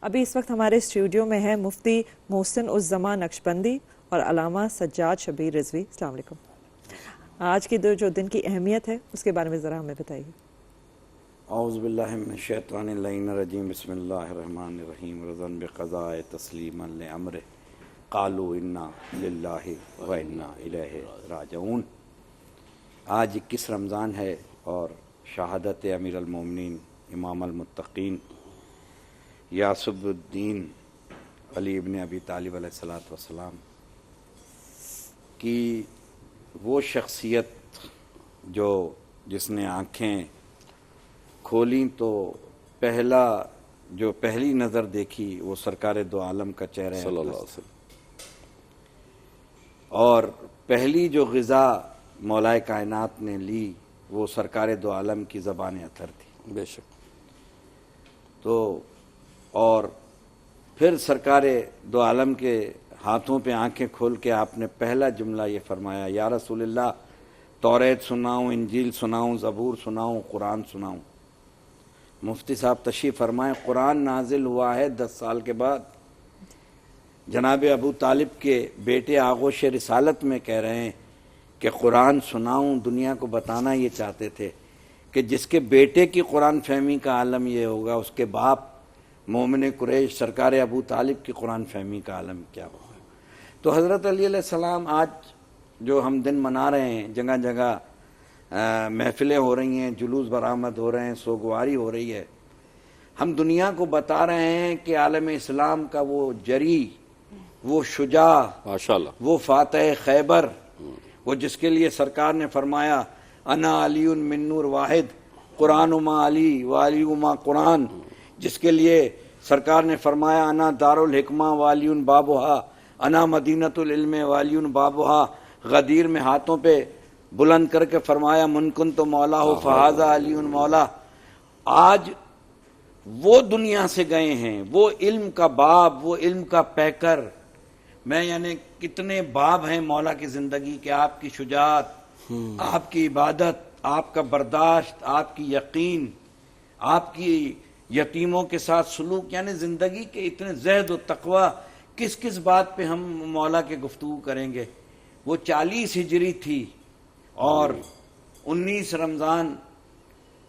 ابھی اس وقت ہمارے اسٹوڈیو میں ہے مفتی محسن الزماں نقشبندی اور علامہ سجاد شبیر رضوی. السلام علیکم. آج کی جو دن کی اہمیت ہے اس کے بارے میں ذرا ہمیں بتائیے. اعوذ باللہ من الشیطان اللعین الرجیم. بسم اللہ الرحمن الرحیم. رضا بقضاء تسلیما لامرہ قالوا انا للہ و انا الیہ راجعون. آج 21 رمضان ہے اور شہادت امیر المومنین امام المتقین یاسب الدین علی ابن ابی طالب علیہ السلام کی وہ شخصیت جس نے آنکھیں کھولیں تو پہلی نظر دیکھی وہ سرکار دو عالم کا چہرہ صلی اللہ علیہ وسلم، اور پہلی جو غذا مولا کائنات نے لی وہ سرکار دو عالم کی زبان اطہر تھی. بے شک. تو اور پھر سرکار دو عالم کے ہاتھوں پہ آنکھیں کھول کے آپ نے پہلا جملہ یہ فرمایا، یا رسول اللہ توریت سناؤں، انجیل سناؤں، زبور سناؤں، قرآن سناؤں. مفتی صاحب تشریف فرمائیں. قرآن نازل ہوا ہے 10 سال کے بعد. جناب ابو طالب کے بیٹے آغوش رسالت میں کہہ رہے ہیں کہ قرآن سناؤں. دنیا کو بتانا یہ چاہتے تھے کہ جس کے بیٹے کی قرآن فہمی کا عالم یہ ہوگا، اس کے باپ مومن قریش سرکار ابو طالب کی قرآن فہمی کا عالم کیا ہوگا. تو حضرت علی علیہ السلام آج جو ہم دن منا رہے ہیں، جگہ جگہ محفلیں ہو رہی ہیں، جلوس برآمد ہو رہے ہیں، سوگواری ہو رہی ہے، ہم دنیا کو بتا رہے ہیں کہ عالم اسلام کا وہ جری، وہ شجاع، ماشاءاللہ، وہ فاتح خیبر، وہ جس کے لیے سرکار نے فرمایا انا علی من نور واحد قرآن ما علی و علی ما قرآن، جس کے لیے سرکار نے فرمایا انا دار الحکمہ والی بابہا انا مدینۃ العلم والی بابہا. غدیر میں ہاتھوں پہ بلند کر کے فرمایا من کن تو مولا ہو فہذا علی مولا. آج وہ دنیا سے گئے ہیں، وہ علم کا باب، وہ علم کا پیکر. میں یعنی کتنے باب ہیں مولا کی زندگی کے، آپ کی شجاعت، آپ کی عبادت، آپ کا برداشت، آپ کی یقین، آپ کی یتیموں کے ساتھ سلوک، یعنی زندگی کے اتنے زہد و تقوی. کس بات پہ ہم مولا کے گفتگو کریں گے. وہ 40 ہجری تھی اور 19 رمضان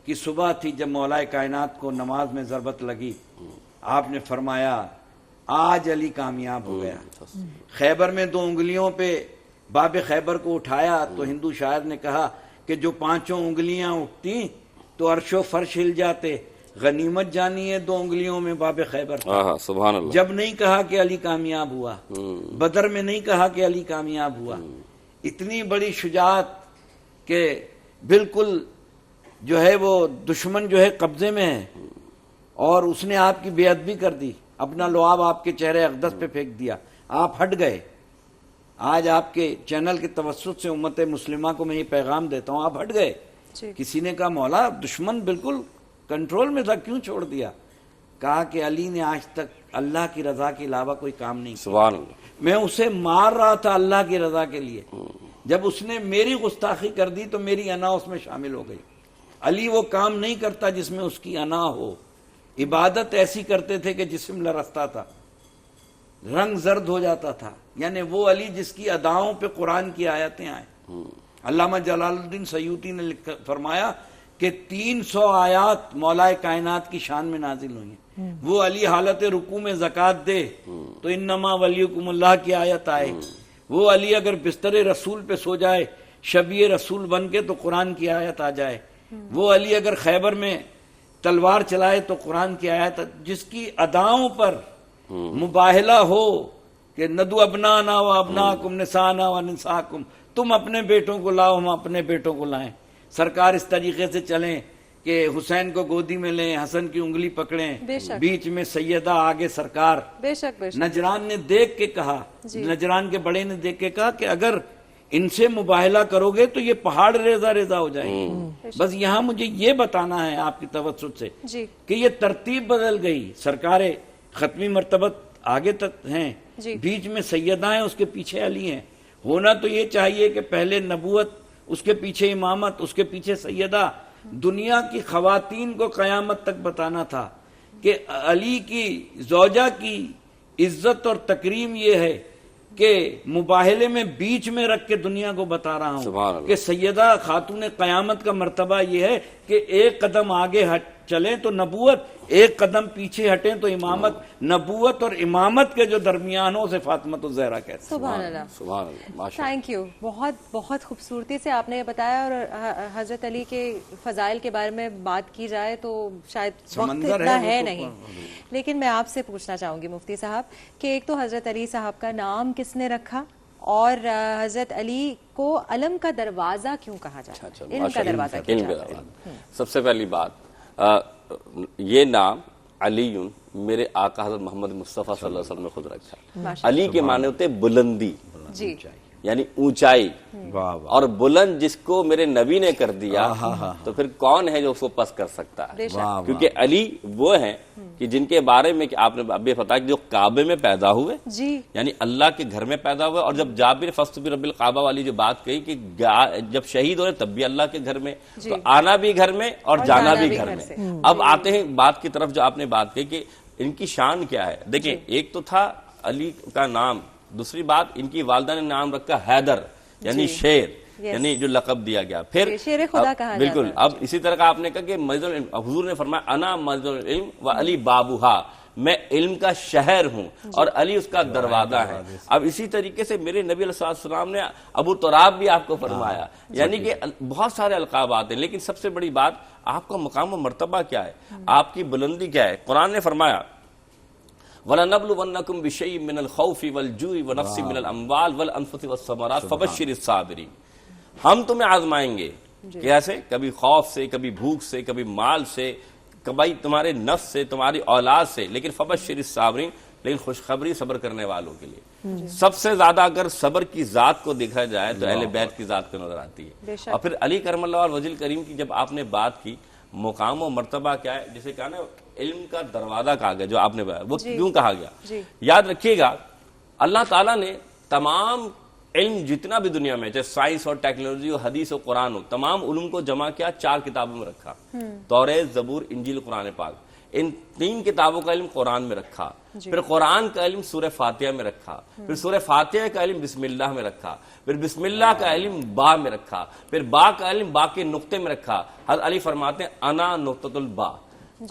کی صبح تھی جب مولا کائنات کو نماز میں ضربت لگی. آپ نے فرمایا آج علی کامیاب ہو گیا. خیبر میں 2 انگلیوں پہ باب خیبر کو اٹھایا تو ہندو شاعر نے کہا کہ جو 5 انگلیاں اٹھتی تو عرش و فرش ہل جاتے. غنیمت جانی ہے 2 انگلیوں میں باب خیبر. سبحان اللہ. جب نہیں کہا کہ علی کامیاب ہوا، بدر میں نہیں کہا کہ علی کامیاب ہوا. اتنی بڑی شجاعت کہ بالکل جو ہے وہ دشمن جو ہے قبضے میں ہے، اور اس نے آپ کی بے ادبی کر دی، اپنا لعاب آپ کے چہرے اقدس پہ پھینک دیا، آپ ہٹ گئے. آج آپ کے چینل کے توسط سے امت مسلمہ کو میں یہ پیغام دیتا ہوں، آپ ہٹ گئے. کسی نے کہا مولا دشمن بالکل کنٹرول میں تھا، کیوں چھوڑ دیا؟ کہا کہ علی نے آج تک اللہ کی رضا کے علاوہ کوئی کام نہیں کیا. سبحان اللہ. میں اسے مار رہا تھا اللہ کی رضا کے لیے. جب اس نے میری گستاخی کر دی تو میری انا اس میں شامل ہو گئی. علی وہ کام نہیں کرتا جس میں اس کی انا ہو. عبادت ایسی کرتے تھے کہ جسم لرزتا تھا، رنگ زرد ہو جاتا تھا. یعنی وہ علی جس کی اداؤں پہ قرآن کی آیتیں آئیں. علامہ جلال الدین سیوطی نے فرمایا کہ 300 آیات مولا کائنات کی شان میں نازل ہوئی ہیں. وہ علی حالت رکوع میں زکوٰۃ دے تو انما ولیکم اللہ کی آیت آئے. وہ علی اگر بستر رسول پہ سو جائے شبیہ رسول بن کے تو قرآن کی آیت آ جائے. وہ علی اگر خیبر میں تلوار چلائے تو قرآن کی آیت. جس کی اداؤں پر مباہلہ ہو کہ ندو ابنانا و ابناکم نسانا و نساکم، تم اپنے بیٹوں کو لاؤ ہم اپنے بیٹوں کو لائیں. سرکار اس طریقے سے چلیں کہ حسین کو گودی میں لیں، حسن کی انگلی پکڑیں، بیچ میں سیدہ آگے سرکار. نجران نے دیکھ کے کہا، نجران کے بڑے نے دیکھ کے کہا کہ اگر ان سے مباہلہ کرو گے تو یہ پہاڑ ریزہ ریزہ ہو جائیں گے. بس یہاں مجھے یہ بتانا ہے آپ کی توسط سے کہ یہ ترتیب بدل گئی. سرکار ختمی مرتبت آگے تک ہیں، بیچ میں سیدہ ہیں، اس کے پیچھے علی ہیں. ہونا تو یہ چاہیے کہ پہلے نبوت، اس کے پیچھے امامت، اس کے پیچھے سیدہ. دنیا کی خواتین کو قیامت تک بتانا تھا کہ علی کی زوجہ کی عزت اور تکریم یہ ہے کہ مباہلے میں بیچ میں رکھ کے دنیا کو بتا رہا ہوں کہ سیدہ خاتون قیامت کا مرتبہ یہ ہے کہ ایک قدم آگے چلیں تو نبوت، ایک قدم پیچھے ہٹیں تو امامت، نبوت اور امامت کے جو درمیانوں سے فاطمۃ الزہرا کہتے ہیں۔ سبحان اللہ، سبحان اللہ، تھینک یو، بہت بہت خوبصورتی سے آپ نے بتایا۔ اور حضرت علی کے فضائل کے بارے میں بات کی جائے تو شاید وقت اتنا ہے نہیں، لیکن میں آپ سے پوچھنا چاہوں گی مفتی صاحب کہ ایک تو حضرت علی صاحب کا نام کس نے رکھا، اور حضرت علی کو علم کا دروازہ کیوں کہا جاتا ہے؟ علم کا دروازہ کیوں کہا جاتا ہے؟ سب سے پہلی بات، یہ نام علی میرے آقا حضرت محمد مصطفیٰ صلی اللہ علیہ وسلم نے خود رکھا۔ علی کے معنی ہوتے بلندی، جی، یعنی اونچائی، اور بلند جس کو میرے نبی نے کر دیا تو پھر کون ہے جو اس کو پس کر سکتا ہے؟ کیونکہ علی وہ ہیں کہ جن کے بارے میں کہ آپ نے ابھی بتایا کہ جو کعبے میں پیدا ہوئے، یعنی اللہ کے گھر میں پیدا ہوئے، اور جب جابر فسط برب الکعبہ والی جو بات کہی کہ جب شہید ہو رہے تب بھی اللہ کے گھر میں، تو آنا بھی گھر میں اور جانا بھی گھر میں۔ اب آتے ہیں بات کی طرف جو آپ نے بات کہی کہ ان کی شان کیا ہے۔ دیکھیں، ایک تو تھا علی کا نام، دوسری بات ان کی والدہ نے نام رکھا حیدر، یعنی شیر، یعنی جو لقب دیا گیا۔ پھر شیر خدا کہا بالکل، اب اسی طرح کا آپ نے کہا کہ مسجد العلم، حضور نے فرمایا انا مسجد العلم و علی بابوہا، میں علم کا شہر ہوں اور علی اس کا دروازہ ہے۔ اب اسی طریقے سے میرے نبی علیہ السلام نے ابو تراب بھی آپ کو فرمایا، یعنی کہ بہت سارے القابات ہیں، لیکن سب سے بڑی بات آپ کا مقام و مرتبہ کیا ہے، آپ کی بلندی کیا ہے۔ قرآن نے فرمایا وَلَنَبْلُوَنَّكُمْ بِشَيْءٍ مِّنَ الْخَوْفِ وَالْجُوعِ وَنَقْصٍ مِّنَ الْأَمْوَالِ وَالْأَنفُسِ وَالثَّمَرَاتِ فَبَشِّرِ الصَّابِرِينَ۔ ہم تمہیں آزمائیں گے، کیسے؟ کبھی خوف سے، کبھی بھوک سے، کبھی مال سے، کبھی تمہارے نفس سے، تمہاری اولاد سے، لیکن فَبَشِّرِ الصَّابِرِينَ، لیکن خوشخبری صبر کرنے والوں کے لیے۔ سب سے زیادہ اگر صبر کی ذات کو دیکھا جائے تو اہل بیت کی ذات کو نظر آتی ہے۔ اور پھر علی کرم اللہ وجہ الکریم کی جب آپ نے بات کی، مقام و مرتبہ کیا ہے، جسے کہا نا علم کا دروازہ کہا گیا، جو آپ نے بتایا وہ کیوں کہا گیا؟ یاد رکھیے گا، اللہ تعالیٰ نے تمام علم جتنا بھی دنیا میں، چاہے سائنس اور ٹیکنالوجی ہو، حدیث و قرآن ہو، تمام علوم کو جمع کیا 4 کتابوں میں رکھا، توریت، زبور، انجیل، قرآن پاک۔ ان 3 کتابوں کا علم قرآن میں رکھا، پھر قرآن کا علم سورہ فاتحہ میں رکھا، پھر سورہ فاتحہ کا علم بسم اللہ میں رکھا، پھر بسم اللہ کا علم با میں رکھا، پھر با کا علم با کے نقطے میں رکھا۔ حضرت علی فرماتے ہیں انا نقطۃ البا،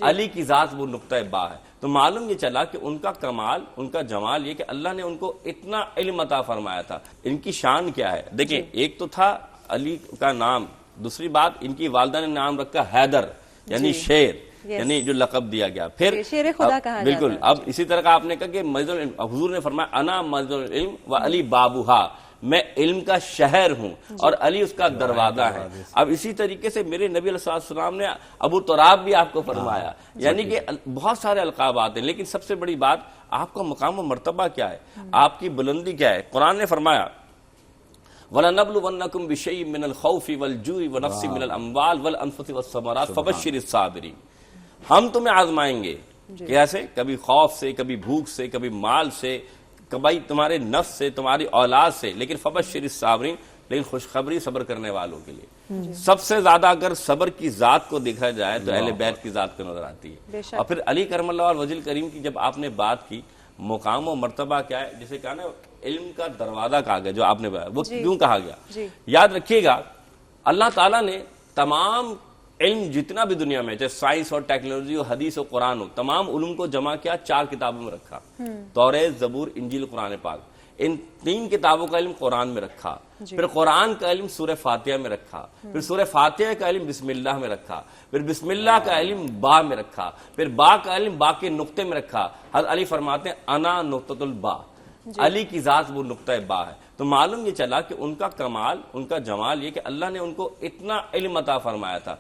علی کی ذات وہ نقطہ با ہے۔ تو معلوم یہ چلا کہ ان کا کمال، ان کا جمال یہ کہ اللہ نے ان کو اتنا علم عطا فرمایا تھا۔ ان کی شان کیا ہے؟ دیکھیں، ایک تو تھا علی کا نام، دوسری بات ان کی والدہ نے نام رکھا حیدر، یعنی شیر، یعنی جو لقب دیا گیا۔ پھر شیر خدا کہا بالکل، اب اسی طرح کا آپ نے کہا کہ مسجد العلم، حضور نے فرمایا انا مسجد العلم و علی بابوہا، میں علم کا شہر ہوں اور علی اس کا دروازہ ہے۔ اب اسی طریقے سے میرے نبی علیہ السلام نے ابو تراب بھی آپ کو فرمایا، یعنی کہ بہت سارے القابات ہیں، لیکن سب سے بڑی بات آپ کا مقام و مرتبہ کیا ہے، آپ کی بلندی کیا ہے۔ قرآن نے فرمایا وَلَنَبْلُوَنَّكُمْ بِشَيْءٍ مِّنَ الْخَوْفِ وَالْجُوعِ وَنَقْصٍ مِّنَ الْأَمْوَالِ وَالْأَنفُسِ وَالثَّمَرَاتِ فَبَشِّرِ الصَّابِرِينَ۔ ہم تمہیں آزمائیں گے، کیسے؟ کبھی خوف سے، کبھی بھوک سے، کبھی مال سے، کبھی تمہارے نفس سے، تمہاری اولاد سے، لیکن فبشر الصابرین، لیکن خوشخبری صبر کرنے والوں کے لیے۔ سب سے زیادہ اگر صبر کی ذات کو دیکھا جائے تو اہل بیت کی ذات کو نظر آتی ہے۔ اور پھر علی کرم اللہ وجہ الکریم کی جب آپ نے بات کی، مقام و مرتبہ کیا ہے، جسے کہا نا علم کا دروازہ کہا گیا، جو آپ نے بتایا وہ کیوں کہا گیا۔ یاد رکھیے گا، اللہ تعالیٰ نے تمام علم جتنا بھی دنیا میں، چاہے سائنس اور ٹیکنالوجی ہو، حدیث و قرآن ہو، تمام علوم کو جمع کیا 4 کتابوں میں رکھا، توریت، زبور، انجیل، قرآن پاک۔ ان 3 کتابوں کا علم قرآن میں رکھا، پھر قرآن کا علم سورہ فاتحہ میں رکھا، پھر سورہ فاتحہ کا علم بسم اللہ میں رکھا، پھر بسم اللہ کا علم با میں رکھا، پھر با کا علم با کے نقطے میں رکھا۔ حضرت علی فرماتے ہیں انا نقطۃ البا، علی کی ذات وہ نقطہ با ہے۔ تو معلوم یہ چلا کہ ان کا کمال، ان کا جمال یہ کہ اللہ نے ان کو اتنا علم عطا فرمایا تھا۔